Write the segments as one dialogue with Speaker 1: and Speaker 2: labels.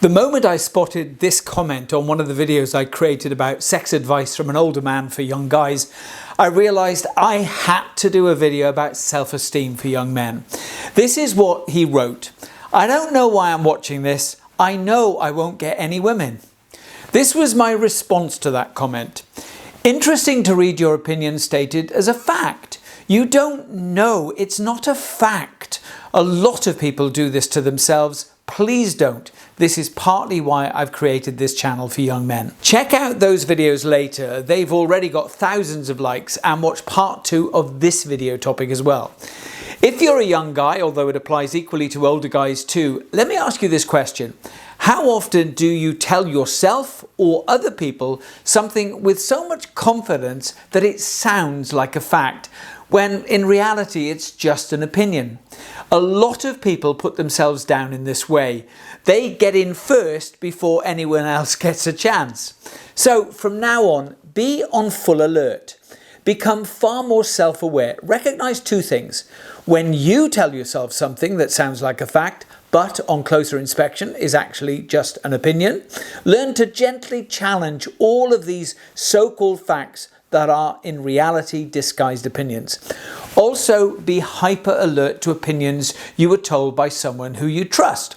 Speaker 1: The moment I spotted this comment on one of the videos I created about sex advice from an older man for young guys, I realised I had to do a video about self-esteem for young men. This is what he wrote. I don't know why I'm watching this. I know I won't get any women. This was my response to that comment. Interesting to read your opinion stated as a fact. You don't know, it's not a fact. A lot of people do this to themselves. Please don't. This is partly why I've created this channel for young men. Check out those videos later. They've already got thousands of likes, and watch part 2 of this video topic as well. If you're a young guy, although it applies equally to older guys too, let me ask you this question. How often do you tell yourself or other people something with so much confidence that it sounds like a fact, when in reality it's just an opinion? A lot of people put themselves down in this way. They get in first before anyone else gets a chance. So from now on, be on full alert. Become far more self-aware. Recognize 2 things. When you tell yourself something that sounds like a fact, but on closer inspection is actually just an opinion, learn to gently challenge all of these so-called facts that are in reality disguised opinions. Also, be hyper alert to opinions you were told by someone who you trust.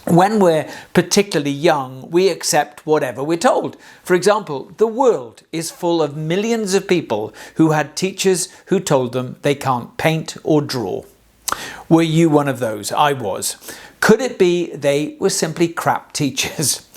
Speaker 1: When we're particularly young, we accept whatever we're told. For example, the world is full of millions of people who had teachers who told them they can't paint or draw. Were you one of those? I was. Could it be they were simply crap teachers?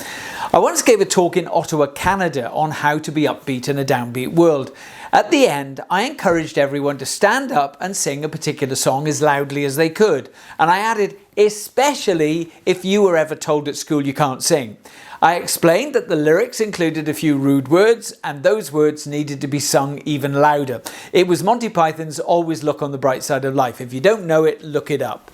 Speaker 1: I once gave a talk in Ottawa, Canada on how to be upbeat in a downbeat world. At the end, I encouraged everyone to stand up and sing a particular song as loudly as they could. And I added, especially if you were ever told at school you can't sing. I explained that the lyrics included a few rude words, and those words needed to be sung even louder. It was Monty Python's Always Look on the Bright Side of Life. If you don't know it, look it up.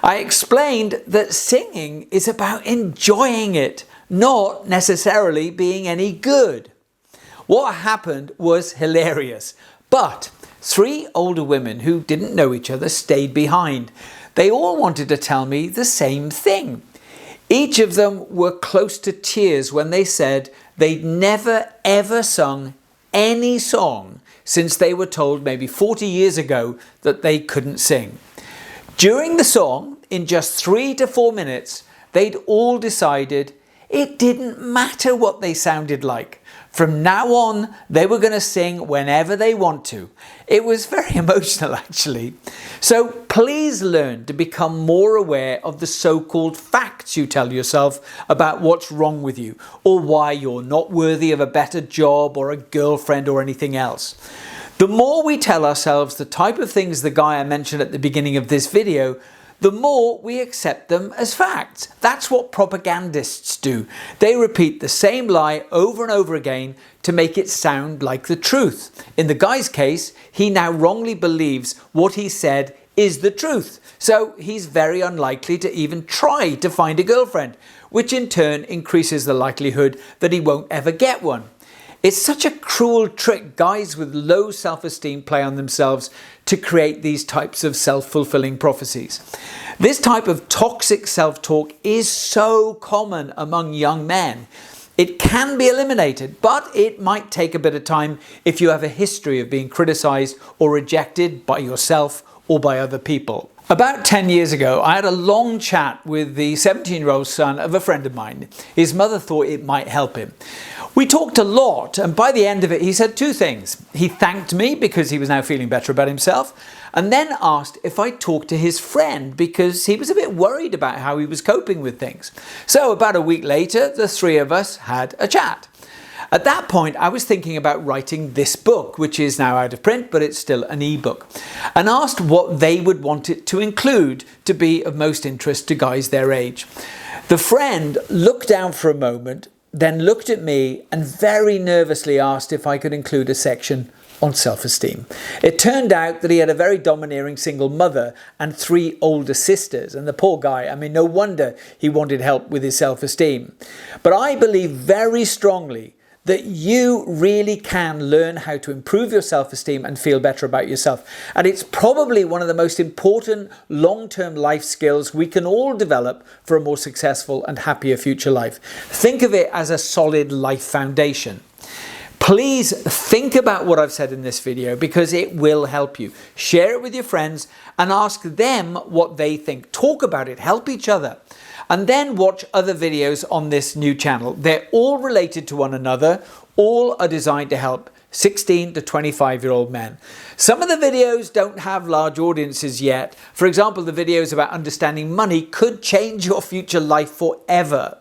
Speaker 1: I explained that singing is about enjoying it, not necessarily being any good. What happened was hilarious, but 3 older women who didn't know each other stayed behind. They all wanted to tell me the same thing. Each of them were close to tears when they said they'd never ever sung any song since they were told maybe 40 years ago that they couldn't sing. During the song, in just 3 to 4 minutes, they'd all decided it didn't matter what they sounded like. From now on, they were going to sing whenever they want to. It was very emotional, actually. So please learn to become more aware of the so-called facts you tell yourself about what's wrong with you, or why you're not worthy of a better job or a girlfriend or anything else. The more we tell ourselves the type of things the guy I mentioned at the beginning of this video, the more we accept them as facts. That's what propagandists do. They repeat the same lie over and over again to make it sound like the truth. In the guy's case, he now wrongly believes what he said is the truth. So he's very unlikely to even try to find a girlfriend, which in turn increases the likelihood that he won't ever get one. It's such a cruel trick guys with low self-esteem play on themselves to create these types of self-fulfilling prophecies. This type of toxic self-talk is so common among young men. It can be eliminated, but it might take a bit of time if you have a history of being criticized or rejected by yourself or by other people. About 10 years ago, I had a long chat with the 17-year-old son of a friend of mine. His mother thought it might help him. We talked a lot, and by the end of it, he said 2 things. He thanked me because he was now feeling better about himself, and then asked if I'd talk to his friend because he was a bit worried about how he was coping with things. So about a week later, the 3 of us had a chat. At that point, I was thinking about writing this book, which is now out of print, but it's still an ebook, and asked what they would want it to include to be of most interest to guys their age. The friend looked down for a moment, then looked at me and very nervously asked if I could include a section on self-esteem. It turned out that he had a very domineering single mother and 3 older sisters, and the poor guy, I mean, no wonder he wanted help with his self-esteem. But I believe very strongly that you really can learn how to improve your self-esteem and feel better about yourself. And it's probably one of the most important long-term life skills we can all develop for a more successful and happier future life. Think of it as a solid life foundation. Please think about what I've said in this video because it will help you. Share it with your friends and ask them what they think. Talk about it, help each other. And then watch other videos on this new channel. They're all related to one another. All are designed to help 16 to 25-year-old men. Some of the videos don't have large audiences yet. For example, the videos about understanding money could change your future life forever.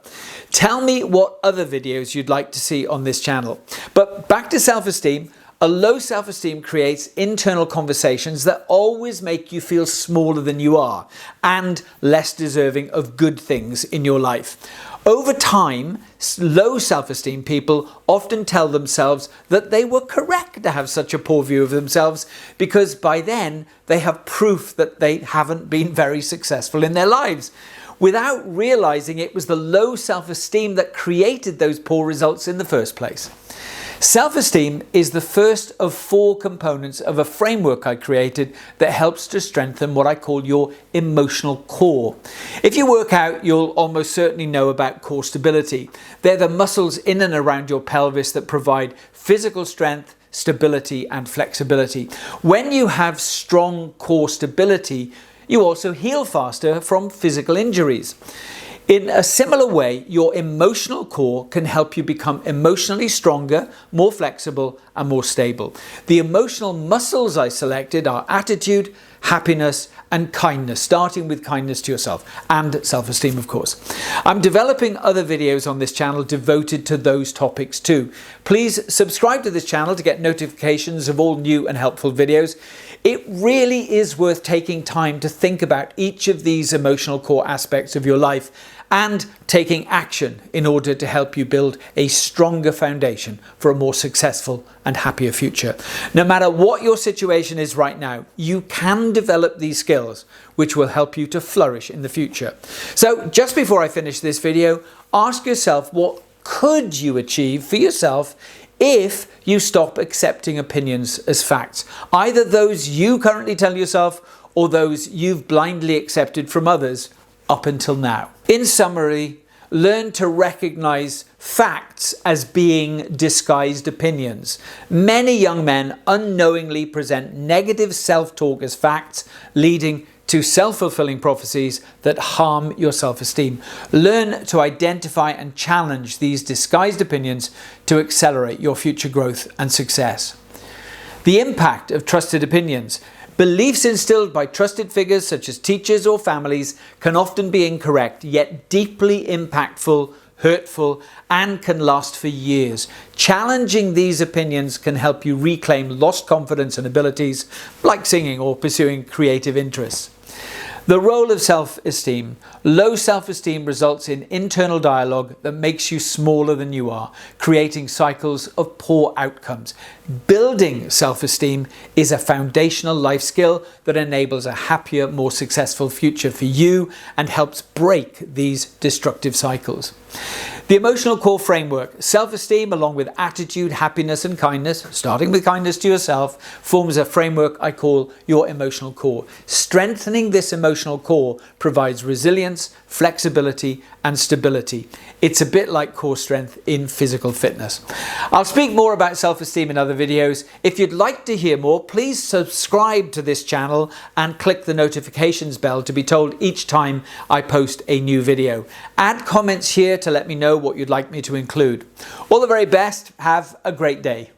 Speaker 1: Tell me what other videos you'd like to see on this channel. But back to self-esteem. A low self-esteem creates internal conversations that always make you feel smaller than you are and less deserving of good things in your life. Over time, low self-esteem people often tell themselves that they were correct to have such a poor view of themselves because by then they have proof that they haven't been very successful in their lives, without realizing it was the low self-esteem that created those poor results in the first place. Self-esteem is the first of 4 components of a framework I created that helps to strengthen what I call your emotional core. If you work out, you'll almost certainly know about core stability. They're the muscles in and around your pelvis that provide physical strength, stability, and flexibility. When you have strong core stability, you also heal faster from physical injuries. In a similar way, your emotional core can help you become emotionally stronger, more flexible, and more stable. The emotional muscles I selected are attitude, happiness, and kindness, starting with kindness to yourself and self-esteem, of course. I'm developing other videos on this channel devoted to those topics too. Please subscribe to this channel to get notifications of all new and helpful videos. It really is worth taking time to think about each of these emotional core aspects of your life and taking action in order to help you build a stronger foundation for a more successful and happier future. No matter what your situation is right now, you can develop these skills which will help you to flourish in the future. So just before I finish this video, ask yourself, what could you achieve for yourself if you stop accepting opinions as facts, either those you currently tell yourself or those you've blindly accepted from others up until now? In summary, learn to recognize facts as being disguised opinions. Many young men unknowingly present negative self-talk as facts, leading to self-fulfilling prophecies that harm your self-esteem. Learn to identify and challenge these disguised opinions to accelerate your future growth and success. The impact of trusted opinions. Beliefs instilled by trusted figures such as teachers or families can often be incorrect, yet deeply impactful, hurtful, and can last for years. Challenging these opinions can help you reclaim lost confidence and abilities, like singing or pursuing creative interests. The role of self-esteem. Low self-esteem results in internal dialogue that makes you smaller than you are, creating cycles of poor outcomes. Building self-esteem is a foundational life skill that enables a happier, more successful future for you and helps break these destructive cycles. The emotional core framework. Self-esteem, along with attitude, happiness, and kindness, starting with kindness to yourself, forms a framework I call your emotional core. Strengthening this emotional core provides resilience, flexibility, and stability. It's a bit like core strength in physical fitness. I'll speak more about self-esteem in other videos. If you'd like to hear more, please subscribe to this channel and click the notifications bell to be told each time I post a new video. Add comments here to let me know what you'd like me to include. All the very best. Have a great day.